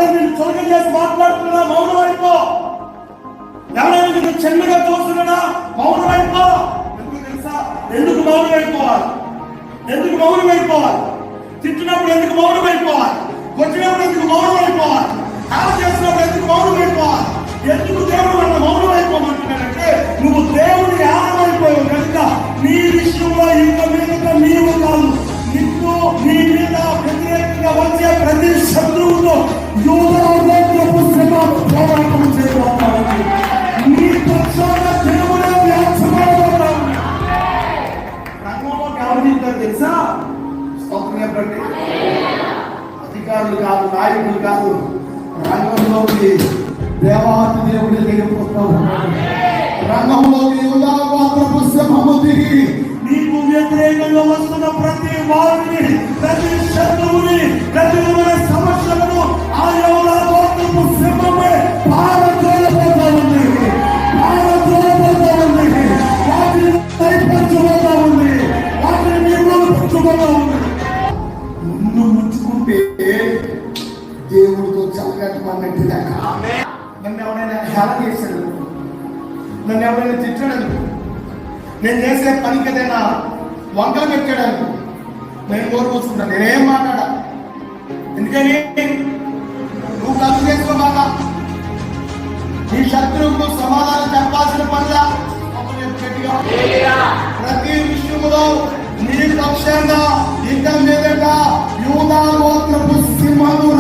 ఎవరైనా నేను చులకన చేసి మాట్లాడుతున్నా మౌనం అయిపో. ఎవరైనా నేను చిన్నగా చూస్తున్నా మౌనం అయిపో. ఎందుకు తెలుసా? ఎందుకు మౌనం అయిపోవాలి? ఎందుకు మౌనం అయిపోవాలి? తిట్టినప్పుడు ఎందుకు మౌనం అయిపోవాలి? కొట్టినప్పుడు ఎందుకు మౌనం అయిపోవాలి? కాల్ చేసినప్పుడు ఎందుకు మౌనం అయిపోవాలి? ఎందుకు దేవుడు వల్ల మౌనం అయిపోమంటున్నాడంటే నువ్వు దేవుని ఆనందమైపోయావు కనుక నీ విషయంలో ఇంత మీద నీవు కాదు, నిన్ను నీ మీద వ్యతిరేకంగా వచ్చే ప్రతి శత్రువుతో పోరాటం చేయబోతావు. నీ పక్షాన దేవుడే వ్యాఖ్యమాడబోతావు. రంగంలోకి ఎవరు చెప్తారు తెలుసా? స్తోత్రం చెప్పండి. అధికారులు కాదు, నాయకులు కాదు, రంగంలోకి దేవాతి దేవుడి వెళ్ళిపోతావు. రంగంలోకి యూదా గోత్రపు సింహము దిగి నీకు వ్యతిరేకంగా వస్తున్న ప్రతి వారిని, ప్రతి శత్రువుని, ప్రతి సమస్యలను ఆ యూదా గోత్రపు సింహమే పారదోలబోతా ఉంది. వాటిని పైపరచబోతా ఉంది. వాటిని నిర్మూలపరచబోతా ఉంది. నిన్ను ముచ్చుకుంటే దేవుడితో చల్లగట్టమన్నట్టు లెక్క. నన్ను ఎవరైనా హేళన చేశాడు, నన్ను ఎవరైనా తిట్టాడు, నేను చేసే పనికి ఏదైనా వంకలు పెట్టాడు, నేను నోరు కూర్చుంటాను, నేనేం మాట్లాడా. ఎందుకని? నువ్వు కలిసి చేసుకో బాగా. నీ శత్రువుకు సమాధానం చెప్పాల్సిన పనిలా ప్రతి విషయంలో నీ పక్షంగా ఇంకా మీదట యూదా గోత్రపు సింహము